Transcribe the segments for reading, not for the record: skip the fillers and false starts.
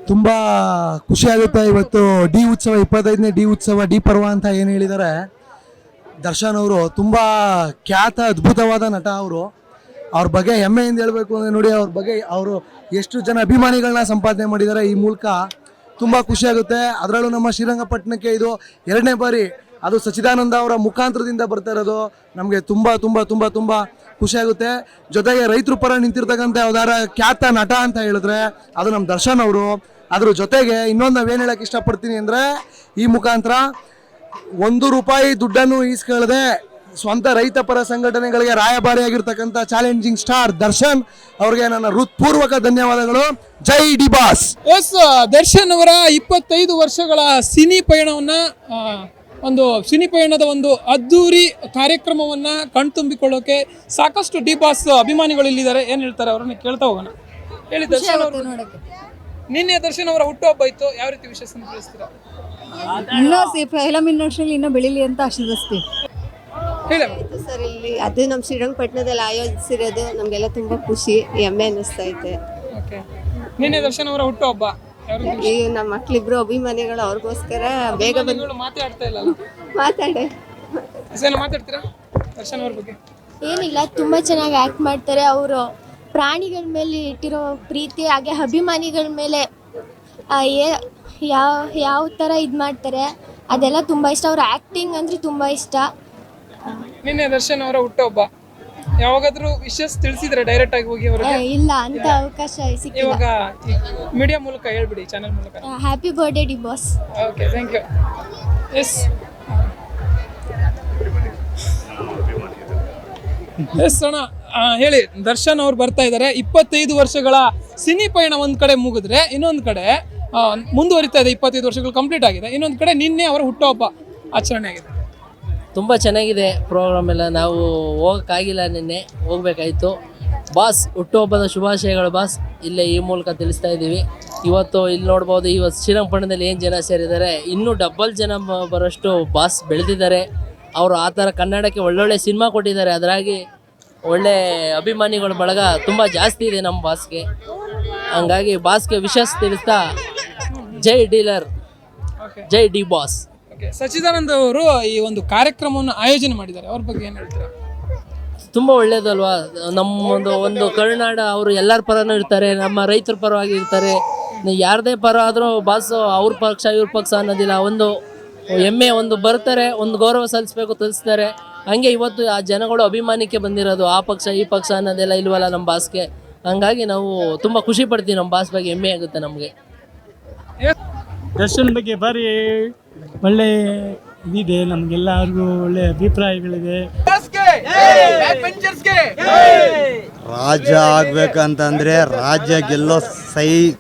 ತುಂಬ ಖುಷಿಯಾಗುತ್ತೆ. ಇವತ್ತು ಡಿ ಉತ್ಸವ 25ನೇ ಡಿ ಉತ್ಸವ ಡಿ ಪರ್ವ ಅಂತ ಏನು ಹೇಳಿದ್ದಾರೆ ದರ್ಶನ್ ಅವರು. ತುಂಬ ಖ್ಯಾತ ಅದ್ಭುತವಾದ ನಟ ಅವರು. ಅವ್ರ ಬಗ್ಗೆ ಹೆಮ್ಮೆಯಿಂದ ಹೇಳಬೇಕು ಅಂದರೆ ನೋಡಿ, ಅವ್ರ ಬಗ್ಗೆ ಅವರು ಎಷ್ಟು ಜನ ಅಭಿಮಾನಿಗಳನ್ನ ಸಂಪಾದನೆ ಮಾಡಿದ್ದಾರೆ ಈ ಮೂಲಕ. ತುಂಬ ಖುಷಿಯಾಗುತ್ತೆ. ಅದರಲ್ಲೂ ನಮ್ಮ ಶ್ರೀರಂಗಪಟ್ಟಣಕ್ಕೆ ಇದು 2ನೇ ಬಾರಿ, ಅದು ಸಚ್ಚಿದಾನಂದ ಅವರ ಮುಖಾಂತರದಿಂದ ಬರ್ತಾ ಇರೋದು. ನಮಗೆ ತುಂಬ ತುಂಬ ತುಂಬ ತುಂಬ ಖುಷಿಯಾಗುತ್ತೆ. ಜೊತೆಗೆ ರೈತರ ಪರ ನಿಂತಿರ್ತಕ್ಕಂಥ ಯಾವ್ದಾರ ಖ್ಯಾತ ನಟ ಅಂತ ಹೇಳಿದ್ರೆ ಅದು ನಮ್ಮ ದರ್ಶನ್ ಅವರು. ಅದ್ರ ಜೊತೆಗೆ ಇನ್ನೊಂದು ನಾವೇನು ಹೇಳಕ್ಕೆ ಇಷ್ಟಪಡ್ತೀನಿ ಅಂದರೆ, ಈ ಮುಖಾಂತರ 1 ರೂಪಾಯಿ ದುಡ್ಡನ್ನು ಈಸ್ಕೊಳ್ಳದೆ ಸ್ವಂತ ರೈತ ಪರ ಸಂಘಟನೆಗಳಿಗೆ ರಾಯಭಾರಿಯಾಗಿರ್ತಕ್ಕಂಥ ಚಾಲೆಂಜಿಂಗ್ ಸ್ಟಾರ್ ದರ್ಶನ್ ಅವ್ರಿಗೆ ನನ್ನ ಹೃತ್ಪೂರ್ವಕ ಧನ್ಯವಾದಗಳು. ಜೈ ಡಿ ಬಾಸ್. ಎಸ್, ದರ್ಶನ್ ಅವರ 25 ವರ್ಷಗಳ ಸಿನಿ ಪಯಣವನ್ನ ಸಿನಿ ಪಯಣದ ಒಂದು ಅದ್ದೂರಿ ಕಾರ್ಯಕ್ರಮವನ್ನ ಕಣ್ತುಂಬಿಕೊಳ್ಳೋಕೆ ಸಾಕಷ್ಟು ಡಿ ಬಾಸ್ ಅಭಿಮಾನಿಗಳು ಇಲ್ಲಿದ್ದಾರೆ. ಏನ್ ಹೇಳ್ತಾರೆ ಅವ್ರನ್ನ ಕೇಳ್ತಾ ಹೋಗೋಣ. ಹೇಳಿ ದರ್ಶನ್ ಅವರು, ನಿನ್ನೆ ದರ್ಶನ್ ಅವರ ಹುಟ್ಟುಹಬ್ಬ ಇತ್ತು, ಯಾವ ರೀತಿ ವಿಶೇಷ ತಿಳಿಸ್ತೀರಾ? ಇನ್ನೂ ಫಿಲಂ ಇಂಡಸ್ಟ್ರಿಯಲ್ಲಿ ಇನ್ನೂ ಬೆಳಿಲಿ ಅಂತ ಆಶೀರ್ವದಿಸ್ತೀವಿ. ಹೇಳಿ ಸರ್, ಇಲ್ಲಿ ಅದು ನಮ್ಮ ಶ್ರೀರಂಗಪಟ್ಟಣದಲ್ಲಿ ಆಯೋಜಿಸಿರೋದು ನಮಗೆಲ್ಲ ತುಂಬ ಖುಷಿ, ಹೆಮ್ಮೆ ಅನ್ನಿಸ್ತಾ ಐತೆ. ಓಕೆ, ನಿನ್ನೆ ದರ್ಶನ್ ಅವರ ಹುಟ್ಟುಹಬ್ಬ, ಈ ನಮ್ಮ ಮಕ್ಳಿಬ್ರು ಅಭಿಮಾನಿಗಳು, ಅವ್ರಿಗೋಸ್ಕರ ಬೇಗ ಬಂದು ಮಾತಾಡ್ತಾ ಇಲ್ಲ, ಮಾತಾಡೆ. ಮಾತಾಡ್ತೀರಾ ದರ್ಶನ್ ಅವ್ರ ಬಗ್ಗೆ? ಏನಿಲ್ಲ, ತುಂಬ ಚೆನ್ನಾಗಿ ಆ್ಯಕ್ಟ್ ಮಾಡ್ತಾರೆ. ಅವರು ಪ್ರಾಣಿಗಳ ಮೇಲೆ ಇಟ್ಟಿರೋ ಪ್ರೀತಿ, ಹಾಗೆ ಅಭಿಮಾನಿಗಳ ಮೇಲೆ ಯಾವ ಥರ ಇದು ಮಾಡ್ತಾರೆ ಅದೆಲ್ಲ ತುಂಬ ಇಷ್ಟ. ಅವ್ರ ಆ್ಯಕ್ಟಿಂಗ್ ಅಂದರೆ ತುಂಬ ಇಷ್ಟ. ನಿನ್ನೆ ದರ್ಶನ್ ಅವರ ಹುಟ್ಟುಹಬ್ಬ, ಯಾವಾಗಾದ್ರೂ ವಿಶೇಷ ತಿಳಿಸಿದ್ರೆ ಡೈರೆಕ್ಟ್ ಆಗಿ ಹೋಗಿ ಅವರಿಗೆ? ಇಲ್ಲ, ಅಂತ ಅವಕಾಶ ಸಿಕ್ಕಿಲ್ಲ. ಇವಾಗ ಮೀಡಿಯಾ ಮೂಲಕ ಹೇಳ್ಬಿಡಿ, ಚಾನೆಲ್ ಮೂಲಕ. Happy birthday D boss. Okay, thank you. Yes yes ಅಣ್ಣ, ಹೇಳಿ. ದರ್ಶನ್ ಅವ್ರು ಬರ್ತಾ ಇದ್ದಾರೆ. 25 ವರ್ಷಗಳ ಸಿನಿ ಪಯಣ ಒಂದ್ ಕಡೆ ಮುಗಿದ್ರೆ, ಇನ್ನೊಂದು ಕಡೆ ಮುಂದುವರಿತಾ ಇದೆ. 25 ವರ್ಷಗಳು ಕಂಪ್ಲೀಟ್ ಆಗಿದೆ. ಇನ್ನೊಂದು ಕಡೆ ನಿನ್ನೆ ಅವರ ಹುಟ್ಟುಹಬ್ಬ ಆಚರಣೆ ಆಗಿದೆ. ತುಂಬ ಚೆನ್ನಾಗಿದೆ ಪ್ರೋಗ್ರಾಮ್ ಎಲ್ಲ. ನಾವು ಹೋಗೋಕ್ಕಾಗಿಲ್ಲ, ನಿನ್ನೆ ಹೋಗ್ಬೇಕಾಯಿತು. ಬಾಸ್ ಹುಟ್ಟುಹಬ್ಬದ ಶುಭಾಶಯಗಳು ಬಾಸ್, ಇಲ್ಲೇ ಈ ಮೂಲಕ ತಿಳಿಸ್ತಾ ಇದ್ದೀವಿ. ಇವತ್ತು ಇಲ್ಲಿ ನೋಡ್ಬೋದು, ಇವತ್ತು ಶ್ರೀರಂಗಪಟ್ಟಣದಲ್ಲಿ ಏನು ಜನ ಸೇರಿದ್ದಾರೆ, ಇನ್ನೂ ಡಬಲ್ ಜನ ಬರೋಷ್ಟು ಬಾಸ್ ಬೆಳೆದಿದ್ದಾರೆ. ಅವರು ಆ ಥರ ಕನ್ನಡಕ್ಕೆ ಒಳ್ಳೊಳ್ಳೆ ಸಿನಿಮಾ ಕೊಟ್ಟಿದ್ದಾರೆ. ಅದರಾಗಿ ಒಳ್ಳೆ ಅಭಿಮಾನಿಗಳ ಬಳಗ ತುಂಬ ಜಾಸ್ತಿ ಇದೆ ನಮ್ಮ ಬಾಸ್ಗೆ. ಹಂಗಾಗಿ ಬಾಸ್ಗೆ ವಿಶೇಷ ತಿಳಿಸ್ತಾ ಜೈ ಡೀಲರ್, ಜೈ ಡಿ ಬಾಸ್. ಸಚ್ಚಿದಾನಂದ ಅವರು ಈ ಒಂದು ಕಾರ್ಯಕ್ರಮವನ್ನು ಆಯೋಜನೆ ಮಾಡಿದ್ದಾರೆ, ಅವ್ರ ಬಗ್ಗೆ ಏನು ಹೇಳ್ತೀರಾ? ತುಂಬ ಒಳ್ಳೇದಲ್ವಾ? ನಮ್ಮ ಒಂದು ಕರುನಾಡ, ಅವರು ಎಲ್ಲರ ಪರನೂ ಇರ್ತಾರೆ, ನಮ್ಮ ರೈತರ ಪರವಾಗಿ ಇರ್ತಾರೆ. ಯಾರದೇ ಪರ ಆದರೂ ಬಾಸು ಅವ್ರ ಪಕ್ಷ ಇವ್ರ ಪಕ್ಷ ಅನ್ನೋದಿಲ್ಲ. ಒಂದು ಹೆಮ್ಮೆ, ಒಂದು ಬರ್ತಾರೆ, ಒಂದು ಗೌರವ ಸಲ್ಲಿಸ್ಬೇಕು, ತಿಳಿಸ್ತಾರೆ. ಹಂಗೆ ಇವತ್ತು ಆ ಜನಗಳು ಅಭಿಮಾನಕ್ಕೆ ಬಂದಿರೋದು. ಆ ಪಕ್ಷ ಈ ಪಕ್ಷ ಅನ್ನೋದೆಲ್ಲ ಇಲ್ವಲ್ಲ ನಮ್ಮ ಬಾಸ್ಗೆ. ಹಂಗಾಗಿ ನಾವು ತುಂಬ ಖುಷಿ ಪಡ್ತೀವಿ. ನಮ್ಮ ಬಾಸ್ ಬಗ್ಗೆ ಹೆಮ್ಮೆ ಆಗುತ್ತೆ ನಮಗೆ. ದರ್ಶನ್ ಬಗ್ಗೆ ಭಾರಿ ಒಳ್ಳೆ ಇದಿದೆ, ನಮಗೆಲ್ಲರಿಗೂ ಒಳ್ಳೆ ಅಭಿಪ್ರಾಯಗಳಿದೆ. ರಾಜ್ಯ ಆಗ್ಬೇಕಂತಂದ್ರೆ ರಾಜ್ಯ ಗೆಲ್ಲೋ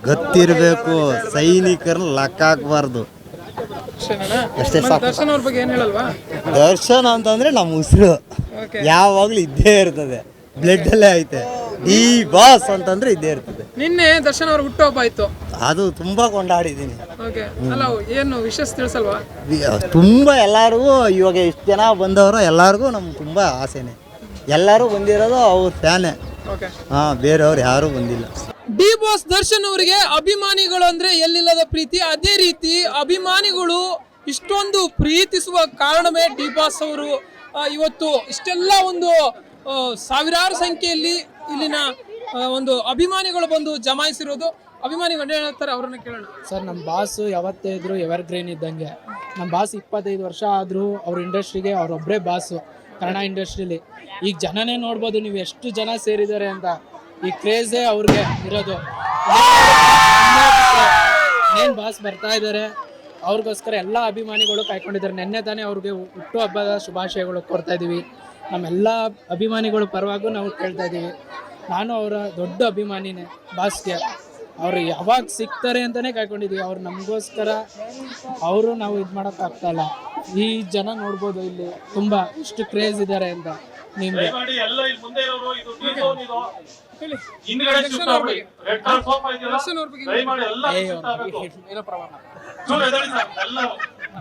ಗತ್ತಿರಬೇಕು, ಸೈನಿಕರನ್ನ ಲೆಕ್ಕ ಹಾಕಬಾರ್ದು. ಅಷ್ಟೇ ಸಾಕು. ದರ್ಶನ್ ಅವ್ರ ಬಗ್ಗೆ ಏನು ಹೇಳಲ್ವಾ? ದರ್ಶನ್ ಅಂತಂದ್ರೆ ನಮ್ಮ ಉಸಿರು ಯಾವಾಗ್ಲೂ ಇದ್ದೇ ಇರ್ತದೆ, ಬ್ಲಡ್ ಅಲ್ಲೇ ಐತೆ. ಡಿ ಬಾಸ್ ಅಂತಂದ್ರೆ ಇದ್ದೇ ಇರ್ತದೆ. ನಿನ್ನೆ ದರ್ಶನ್ ಅವ್ರ ಹುಟ್ಟುಹಬ್ಬ ಇತ್ತು, ಅದು ತುಂಬಾ ಕೊಂಡಾಡಿದ್ದೀನಿ. ಅಲ್ಲ, ಏನು ವಿಶೇಷ ತಿಳಿಸಲ್ವಾ? ತುಂಬಾ ಎಲ್ಲರಿಗೂ ಇವಾಗ ಎಷ್ಟು ಜನ ಬಂದವರು ಎಲ್ಲರಿಗೂ ನಮ್ಗೆ ತುಂಬಾ ಆಸೆನೆ. ಎಲ್ಲರೂ ಬಂದಿರೋದು ಅವ್ರ ಫ್ಯಾನೇ, ಬೇರೆಯವ್ರು ಯಾರೂ ಬಂದಿಲ್ಲ. ಡಿ ಬಾಸ್ ದರ್ಶನ್ ಅವರಿಗೆ ಅಭಿಮಾನಿಗಳು ಅಂದ್ರೆ ಎಲ್ಲಿಲ್ಲದ ಪ್ರೀತಿ. ಅದೇ ರೀತಿ ಅಭಿಮಾನಿಗಳು ಇಷ್ಟೊಂದು ಪ್ರೀತಿಸುವ ಕಾರಣವೇ ಡಿ ಬಾಸ್ ಅವರು. ಇವತ್ತು ಇಷ್ಟೆಲ್ಲ ಒಂದು ಸಾವಿರಾರು ಸಂಖ್ಯೆಯಲ್ಲಿ ಇಲ್ಲಿನ ಒಂದು ಅಭಿಮಾನಿಗಳು ಬಂದು ಜಮಾಯಿಸಿರೋದು. ಅಭಿಮಾನಿಗಳು ಹೇಳ್ತಾರೆ, ಅವ್ರನ್ನ ಕೇಳೋಣ. ಸರ್, ನಮ್ಮ ಬಾಸು ಯಾವತ್ತೇ ಇದ್ರು ಎವರ್ ಗ್ರೀನ್ ಇದ್ದಂಗೆ. ನಮ್ಮ ಬಾಸ್ 25 ವರ್ಷ ಆದರೂ ಅವ್ರ ಇಂಡಸ್ಟ್ರಿಗೆ ಅವರೊಬ್ಬರೇ ಬಾಸು, ಕನ್ನಡ ಇಂಡಸ್ಟ್ರಿಲಿ. ಈಗ ಜನನೇ ನೋಡ್ಬೋದು ನೀವು ಎಷ್ಟು ಜನ ಸೇರಿದ್ದಾರೆ ಅಂತ. ಈ ಕ್ರೇಜೇ ಅವ್ರಿಗೆ ಇರೋದು. ಏನು ಬಾಸ್ ಬರ್ತಾ ಇದ್ದಾರೆ, ಅವ್ರಿಗೋಸ್ಕರ ಎಲ್ಲ ಅಭಿಮಾನಿಗಳು ಕಾಯ್ಕೊಂಡಿದ್ದಾರೆ. ನೆನ್ನೆ ತಾನೇ ಅವ್ರಿಗೆ ಹುಟ್ಟುಹಬ್ಬದ ಶುಭಾಶಯಗಳು ಕೊಡ್ತಾ ಇದ್ದೀವಿ. ನಮ್ಮೆಲ್ಲ ಅಭಿಮಾನಿಗಳು ಪರವಾಗೂ ನಾವು ಕೇಳ್ತಾ ಇದ್ದೀವಿ. ನಾನು ಅವರ ದೊಡ್ಡ ಅಭಿಮಾನಿನೇ ಬಾಸ್ಗೆ. ಅವರು ಯಾವಾಗ ಸಿಗ್ತಾರೆ ಅಂತಲೇ ಕಾಯ್ಕೊಂಡಿದ್ದೀವಿ. ಅವ್ರು ನಮಗೋಸ್ಕರ ಅವರು ನಾವು ಇದು ಮಾಡೋಕ್ಕಾಗ್ತಾಯಿಲ್ಲ. ಈ ಜನ ನೋಡ್ಬೋದು ಇಲ್ಲಿ ತುಂಬ ಇಷ್ಟು ಕ್ರೇಜ್ ಇದ್ದಾರೆ ಅಂತ. ನಿಮಗೆ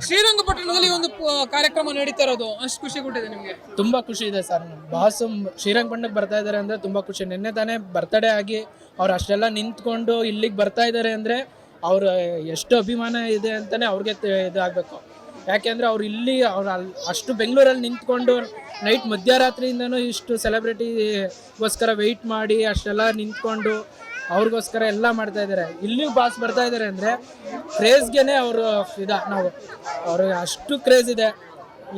ಶ್ರೀರಂಗಪಟ್ಟಣದಲ್ಲಿ ಒಂದು ಕಾರ್ಯಕ್ರಮ ನಡೀತಾ ಇರೋದು ಅಷ್ಟು ಖುಷಿ ಕೊಟ್ಟಿದೆ ನಿಮಗೆ? ತುಂಬಾ ಖುಷಿ ಇದೆ ಸರ್. ಬಾಸ್ ಶ್ರೀರಂಗಪಟ್ಟಣಕ್ಕೆ ಬರ್ತಾ ಇದ್ದಾರೆ ಅಂದ್ರೆ ತುಂಬಾ ಖುಷಿ. ನಿನ್ನೆ ತಾನೇ ಬರ್ತಡೇ ಆಗಿ ಅವ್ರು ಅಷ್ಟೆಲ್ಲ ನಿಂತ್ಕೊಂಡು ಇಲ್ಲಿಗೆ ಬರ್ತಾ ಇದ್ದಾರೆ ಅಂದ್ರೆ ಅವ್ರ ಎಷ್ಟು ಅಭಿಮಾನ ಇದೆ ಅಂತಲೇ ಅವ್ರಿಗೆ ಇದಾಗಬೇಕು. ಯಾಕೆಂದರೆ ಅವ್ರು ಇಲ್ಲಿ ಅವ್ರು ಅಷ್ಟು ಬೆಂಗಳೂರಲ್ಲಿ ನಿಂತ್ಕೊಂಡು ನೈಟ್ ಮಧ್ಯರಾತ್ರಿಯಿಂದನೂ ಇಷ್ಟು ಸೆಲೆಬ್ರಿಟಿಗೋಸ್ಕರ ವೆಯ್ಟ್ ಮಾಡಿ ಅಷ್ಟೆಲ್ಲ ನಿಂತ್ಕೊಂಡು ಅವ್ರಿಗೋಸ್ಕರ ಎಲ್ಲ ಮಾಡ್ತಾ ಇದ್ದಾರೆ. ಇಲ್ಲಿಗೂ ಬಾಸ್ ಬರ್ತಾ ಇದ್ದಾರೆ ಅಂದರೆ ಕ್ರೇಜ್ಗೆ ಅವರು ನಾವು ಅವ್ರಿಗೆ ಅಷ್ಟು ಕ್ರೇಜ್ ಇದೆ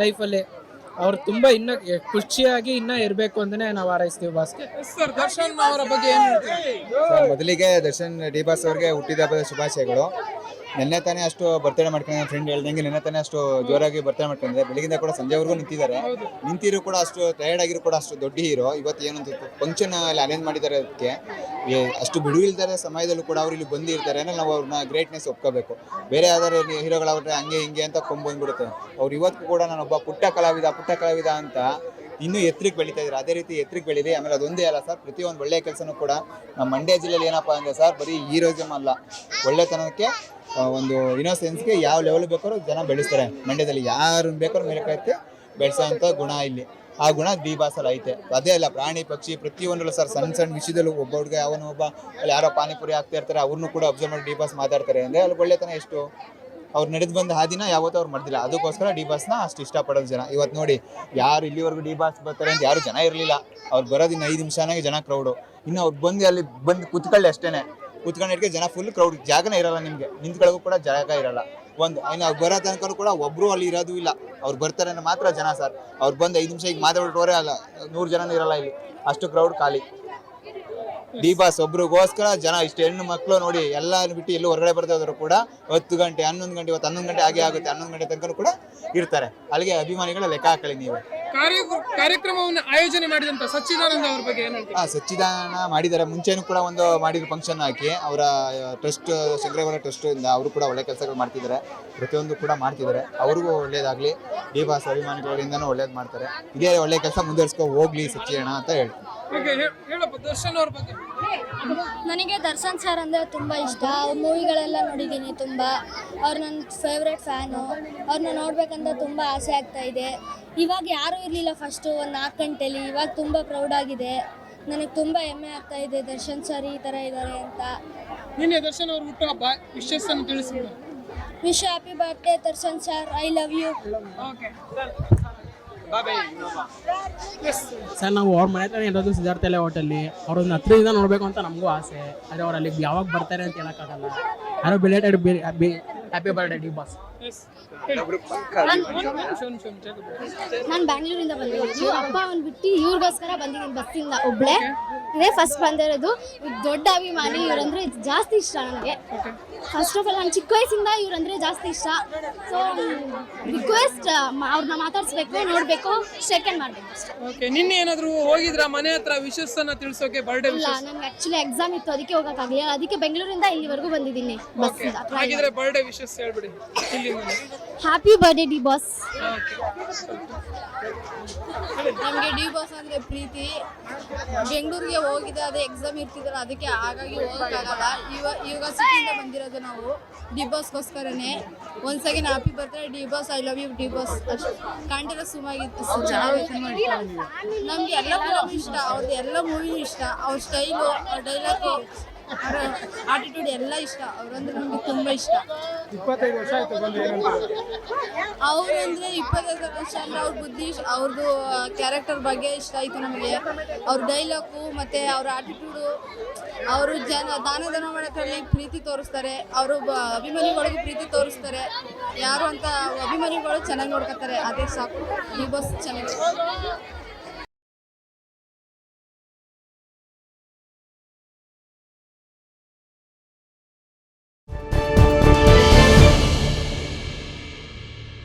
ಲೈಫಲ್ಲಿ. ಅವ್ರು ತುಂಬ ಇನ್ನೂ ಖುಷಿಯಾಗಿ ಇನ್ನೂ ಇರಬೇಕು ಅಂತಲೇ ನಾವು ಹಾರೈಸ್ತೀವಿ ಬಾಸ್ಗೆ. ಸರ್, ದರ್ಶನ್ ಅವರ ಬಗ್ಗೆ ಏನು ಹೇಳ್ತೀವಿ? ಮೊದಲಿಗೆ ದರ್ಶನ್ ಡಿ ಬಾಸ್ ಅವ್ರಿಗೆ ಹುಟ್ಟಿದ ಹಬ್ಬದ ಶುಭಾಶಯಗಳು. ನೆನ್ನೆ ತಾನೇ ಅಷ್ಟು ಬರ್ತಡೇ ಮಾಡ್ಕೊಂಡು ಫ್ರೆಂಡ್ ಹೇಳ್ದಂಗೆ ನೆನ್ನೆ ತಾನೇ ಅಷ್ಟು ಜೋರಾಗಿ ಬರ್ತಡೇ ಮಾಡ್ಕೊಂಡಿದ್ದಾರೆ. ಬೆಳಗಿಂದ ಕೂಡ ಸಂಜೆವರೆಗೂ ನಿಂತಿರೋ ಕೂಡ ಅಷ್ಟು ಟಯರ್ಡ್ ಆಗಿರೋ ಕೂಡ ಅಷ್ಟು ದೊಡ್ಡ ಹೀರೋ. ಇವತ್ತು ಏನಂತ ಫಂಕ್ಷನ್ ಅಲ್ಲಿ ಅರೇಂಜ್ ಮಾಡಿದ್ದಾರೆ. ಅದಕ್ಕೆ ಅಷ್ಟು ಬಿಡುವಿಲ್ದಾರೆ ಸಮಯದಲ್ಲೂ ಕೂಡ ಅವ್ರು ಇಲ್ಲಿ ಬಂದಿರ್ತಾರೆ ಅಂದರೆ ನಾವು ಅವ್ರನ್ನ ಗ್ರೇಟ್ನೆಸ್ ಒಪ್ಕೋಬೇಕು. ಬೇರೆ ಯಾವ್ದಾರು ಹೀರೋಗಳಾಗ್ರೆ ಹಂಗೆ ಹಿಂಗೆ ಅಂತ ಕೊಂಬಂದ್ಬಿಡುತ್ತೆ. ಅವ್ರು ಇವತ್ತು ಕೂಡ ನಾನೊಬ್ಬ ಪುಟ್ಟ ಕಲಾವಿದ ಅಂತ ಇನ್ನೂ ಎತ್ತರಕ್ಕೆ ಬೆಳೀತಾ ಇದ್ದಾರೆ. ಅದೇ ರೀತಿ ಎತ್ತರಕ್ಕೆ ಬೆಳೀರಿ. ಆಮೇಲೆ ಅದೊಂದೇ ಅಲ್ಲ ಸರ್, ಪ್ರತಿಯೊಂದು ಒಳ್ಳೆಯ ಕೆಲಸನೂ ಕೂಡ ನಮ್ಮ ಮಂಡ್ಯ ಜಿಲ್ಲೆಯಲ್ಲಿ ಏನಪ್ಪ ಅಂದರೆ ಸರ್, ಬರೀ ಹೀರೋಯಿಸಮ್ ಅಲ್ಲ, ಒಳ್ಳೆತನಕ್ಕೆ ಒಂದು ಇನ್ನೋಸೆನ್ಸ್ಗೆ ಯಾವ ಲೆವೆಲ್ ಬೇಕಾದ್ರೂ ಜನ ಬೆಳೆಸ್ತಾರೆ. ಮಂಡ್ಯದಲ್ಲಿ ಯಾರು ಬೇಕಾದ್ರೂ ಮೇಲೆ ಕೈತೆ ಬೆಳೆಸೋಂಥ ಗುಣ ಇಲ್ಲಿ, ಆ ಗುಣ ಡಿ ಬಾಸಲ್ಲಿ ಐತೆ. ಅದೇ ಅಲ್ಲ, ಪ್ರಾಣಿ ಪಕ್ಷಿ ಪ್ರತಿಯೊಂದರಲ್ಲೂ ಸರ್, ಸಣ್ಣ ವಿಷಯದಲ್ಲೂ ಒಬ್ಬ ಹುಡುಗ ಅವನೊಬ್ಬ ಅಲ್ಲಿ ಯಾರೋ ಪಾನಿಪುರಿ ಆಗ್ತಾ ಇರ್ತಾರೆ, ಅವ್ರನ್ನೂ ಕೂಡ ಅಬ್ಸರ್ವ್ ಮಾಡಿ ಡಿ ಬಾಸ್ ಮಾತಾಡ್ತಾರೆ ಅಂದರೆ ಅಲ್ಲಿ ಒಳ್ಳೆತನ ಎಷ್ಟು. ಅವ್ರು ನಡೆದು ಬಂದ ಆ ದಿನ ಯಾವತ್ತೂ ಅವ್ರು ಮಾಡ್ದಿಲ್ಲ. ಅದಕ್ಕೋಸ್ಕರ ಡಿ ಬಾಸ್ನ ಅಷ್ಟು ಇಷ್ಟಪಡೋದು ಜನ. ಇವತ್ತು ನೋಡಿ, ಯಾರು ಇಲ್ಲಿವರೆಗೂ ಡಿ ಬಾಸ್ ಬರ್ತಾರೆ ಅಂತ ಯಾರು ಜನ ಇರಲಿಲ್ಲ. ಅವ್ರು ಬರೋದಿನ್ನ 5 ನಿಮಿಷನಾಗೆ ಜನ ಕ್ರೌಡು. ಇನ್ನು ಅವ್ರು ಬಂದು ಅಲ್ಲಿ ಬಂದು ಕೂತ್ಕೊಳ್ಳಿ ಅಷ್ಟೇ, ಕೂತ್ಕೊಂಡಿದ್ದಕ್ಕೆ ಜನ ಫುಲ್ ಕ್ರೌಡ್, ಜಾಗನೇ ಇರಲ್ಲ ನಿಮಗೆ, ನಿಂತ್ಕೊಳ್ಳೋಕ್ಕೂ ಕೂಡ ಜಾಗ ಇರಲ್ಲ. ಇನ್ನು ಅವ್ರು ಬರೋ ತನಕ ಕೂಡ ಒಬ್ಬರು ಅಲ್ಲಿ ಇರೋದು ಇಲ್ಲ. ಅವ್ರು ಬರ್ತಾರೆ ಅಂದ್ರೆ ಮಾತ್ರ ಜನ ಸರ್. ಅವ್ರು ಬಂದು 5 ನಿಮಿಷ ಈಗ ಮಾತಾಡ್ಬಿಟ್ಟೋರೆ ಅಲ್ಲ, 100 ಜನನೂ ಇರಲ್ಲ ಇಲ್ಲಿ, ಅಷ್ಟು ಕ್ರೌಡ್ ಖಾಲಿ. ಡಿ ಬಾಸ್ ಒಬ್ರಿಗೋಸ್ಕರ ಜನ ಇಷ್ಟು ಹೆಣ್ಣು ಮಕ್ಕಳು ನೋಡಿ ಎಲ್ಲ ಬಿಟ್ಟು ಎಲ್ಲೂ ಹೊರಗಡೆ ಬರ್ತಾ ಹೋದ್ರು ಕೂಡ 10 ಗಂಟೆ 11 ಗಂಟೆ, ಇವತ್ತು 11 ಗಂಟೆ ಆಗೇ ಆಗುತ್ತೆ, 11 ಗಂಟೆ ತನಕ ಕೂಡ ಇರ್ತಾರೆ. ಅಲ್ಲಿಗೆ ಅಭಿಮಾನಿಗಳ ಲೆಕ್ಕ ಹಾಕೊಳ್ಳಿ ನೀವು. ಕಾರ್ಯಕ್ರಮವನ್ನು ಆಯೋಜನೆ ಮಾಡಿದಂತ ಸಚ್ಚಿದಾನಂದ ಅವ್ರ ಬಗ್ಗೆ ಏನು ಹೇಳ್ತೀವಿ? ಸಚ್ಚಿದಾನ ಮಾಡಿದ್ದಾರೆ. ಮುಂಚೆನೂ ಕೂಡ ಒಂದು ಮಾಡಿದ್ರು ಫಂಕ್ಷನ್ ಹಾಕಿ, ಅವರ ಟ್ರಸ್ಟ್ ಶಂಕರೇಗೌಡ ಟ್ರಸ್ಟ್ ಇಂದ ಅವರು ಕೂಡ ಒಳ್ಳೆ ಕೆಲಸಗಳು ಮಾಡ್ತಿದ್ದಾರೆ. ಪ್ರತಿಯೊಂದು ಕೂಡ ಮಾಡ್ತಿದ್ದಾರೆ. ಅವ್ರಿಗೂ ಒಳ್ಳೇದಾಗಲಿ. ಡಿ ಬಾಸ್ ಅಭಿಮಾನಿಗಳಿಂದನೂ ಒಳ್ಳೇದು ಮಾಡ್ತಾರೆ. ಇದೇ ಒಳ್ಳೆ ಕೆಲಸ ಮುಂದುವರಿಸ್ಕೊ ಹೋಗ್ಲಿ ಸಚ್ಚಿದಾನ ಅಂತ ಹೇಳಿ. ದರ್ಶನ್ ಅವ್ರ ಬಗ್ಗೆ ನನಗೆ ದರ್ಶನ್ ಸರ್ ಅಂದರೆ ತುಂಬ ಇಷ್ಟ. ಅವ್ರ ಮೂವಿಗಳೆಲ್ಲ ನೋಡಿದ್ದೀನಿ ತುಂಬ. ಅವ್ರು ನನ್ನ ಫೇವ್ರೆಟ್ ಫ್ಯಾನು. ಅವ್ರನ್ನ ನೋಡ್ಬೇಕಂತ ತುಂಬ ಆಸೆ ಆಗ್ತಾ ಇದೆ. ಇವಾಗ ಯಾರೂ ಇರಲಿಲ್ಲ ಫಸ್ಟು ಒಂದು 4 ಗಂಟೆಲಿ, ಇವಾಗ ತುಂಬ ಪ್ರೌಡಾಗಿದೆ. ನನಗೆ ತುಂಬ ಹೆಮ್ಮೆ ಆಗ್ತಾ ಇದೆ ದರ್ಶನ್ ಸರ್ ಈ ಥರ ಇದ್ದಾರೆ ಅಂತ. ನಿನ್ನೆ ದರ್ಶನ್ ಅವ್ರ ಹುಟ್ಟುಹಬ್ಬ ವಿಶೇಷ ತಿಳಿಸಿದ್ರು. Wish happy birthday Darshan sir, I love you. Sir, ನಾವು ಅವ್ರ ಮನೆ ಹತ್ರ ಇರೋದು ಸಿದ್ಧಾರ್ಥಲೆ ಹೋಟೆಲ್ಲಿ. ಅವ್ರನ್ನ ಹತ್ರದಿಂದ ನೋಡಬೇಕು ಅಂತ ನಮಗೂ ಆಸೆ. ಆದರೆ ಅವ್ರು ಅಲ್ಲಿಗೆ ಯಾವಾಗ ಬರ್ತಾರೆ ಅಂತ ಹೇಳೋಕ್ಕಾಗಲ್ಲ. ಯಾರೋ belated happy birthday D boss. ನಾನು ಬ್ಯಾಂಗ್ಳೂರಿಂದ ಬಂದಿರೋದು. ಅಪ್ಪ ಅವ್ನು ಬಿಟ್ಟು ಇವ್ರಿಗೋಸ್ಕರ ಬಂದಿದ್ದೀನಿ ಬಸ್ಸಿಂದ ಒಬ್ಳೆ. ಇದೇ ಫಸ್ಟ್ ಬಂದಿರೋದು. ದೊಡ್ಡ ಅಭಿಮಾನಿ. ಇವ್ರಂದ್ರೆ ಜಾಸ್ತಿ ಇಷ್ಟ ನನಗೆ. ಫಸ್ಟ್ ಆಫ್ ಆಲ್ ನಾನು ಚಿಕ್ಕ ವಯಸ್ಸಿಂದ ಇವ್ರಂದ್ರೆ ಜಾಸ್ತಿ ಇಷ್ಟ. ಸೊ ರಿಕ್ವೆಸ್ಟ್, ಅವ್ರನ್ನ ಮಾತಾಡಿಸ್ಬೇಕು, ನೋಡಬೇಕು, ಸೆಕೆಂಡ್ ಮಾಡಬೇಕು ಅಷ್ಟೇ. ಓಕೆ, ನಿನ್ನೆ ಏನಾದರೂ ಹೋಗಿದ್ರಾ ಮನೆ ಹತ್ರ ವಿಶಸ್ ಅನ್ನ ತಿಳಿಸೋಕೆ? ಬರ್ಡೇ ಇಲ್ಲ, ನನಗೆ ಆಕ್ಚುಲಿ ಎಕ್ಸಾಮ್ ಇತ್ತು, ಅದಕ್ಕೆ ಹೋಗೋಕ್ಕಾಗಲಿಲ್ಲ. ಅದಕ್ಕೆ ಬೆಂಗಳೂರಿಂದ ಇಲ್ಲಿವರೆಗೂ ಬಂದಿದ್ದೀನಿ ಬಸ್ಸಿಂದ. ಹಾಗಿದ್ರೆ ಬರ್ಡೇ ವಿಶಸ್ ಹೇಳ್ಬಿಡಿ ಇಲ್ಲಿಂದ. Happy birthday D boss. ನಮಗೆ ಡಿ ಬಾಸ್ ಅಂದರೆ ಪ್ರೀತಿ. ಬೆಂಗಳೂರಿಗೆ ಹೋಗಿದೆ, ಅದೇ ಎಕ್ಸಾಮ್ ಇರ್ತಿದ್ದಲ್ಲ, ಅದಕ್ಕೆ ಹಾಗಾಗಿ ಹೋಗೋಕ್ಕಾಗಲ್ಲ. ಇವಾಗ ಸಿಟಿಯಿಂದ ಬಂದಿರೋದು ನಾವು ಡಿ ಬಾಸ್ಗೋಸ್ಕರನೇ. Once again happy birthday D boss, I love you D boss. ಅಷ್ಟು ಕಾಂಟಿರೋ ಸುಮಾಗಿತ್ತು. ನಮಗೆ ಎಲ್ಲ ಫಿಲಮ್ ಇಷ್ಟ, ಅವ್ರದ್ದು ಎಲ್ಲ ಮೂವಿ ಇಷ್ಟ. ಅವ್ರ ಸ್ಟೈಲು, ಅವ್ರ ಡೈಲಾಗು, ಅವರ ಆಟಿಟ್ಯೂಡ್ ಎಲ್ಲ ಇಷ್ಟ. ಅವರಂದ್ರೆ ನಮಗೆ ತುಂಬ ಇಷ್ಟ. 25 ವರ್ಷ ಆಯ್ತು ಬಂದು. ಅವರು ಅಂದರೆ 25 ವರ್ಷ ಅಂದರೆ ಅವ್ರ ಬುದ್ಧಿ, ಅವ್ರದ್ದು ಕ್ಯಾರೆಕ್ಟರ್ ಬಗ್ಗೆ ಇಷ್ಟ ಆಯಿತು ನಮಗೆ. ಅವ್ರ ಡೈಲಾಗು ಮತ್ತು ಅವ್ರ ಆಟಿಟ್ಯೂಡು, ಅವರು ದಾನ ಮಾಡೋದ್ರಲ್ಲಿ ಪ್ರೀತಿ ತೋರಿಸ್ತಾರೆ. ಅವರು ಅಭಿಮಾನಿಗಳಿಗೂ ಪ್ರೀತಿ ತೋರಿಸ್ತಾರೆ. ಯಾರು ಅಂತ ಅಭಿಮಾನಿಗಳು ಚೆನ್ನಾಗಿ ನೋಡ್ಕೊತಾರೆ, ಅದೇ ಸಾಕು. ಡಿ ಬಾಸ್ ಚೆನ್ನಾಗಿ.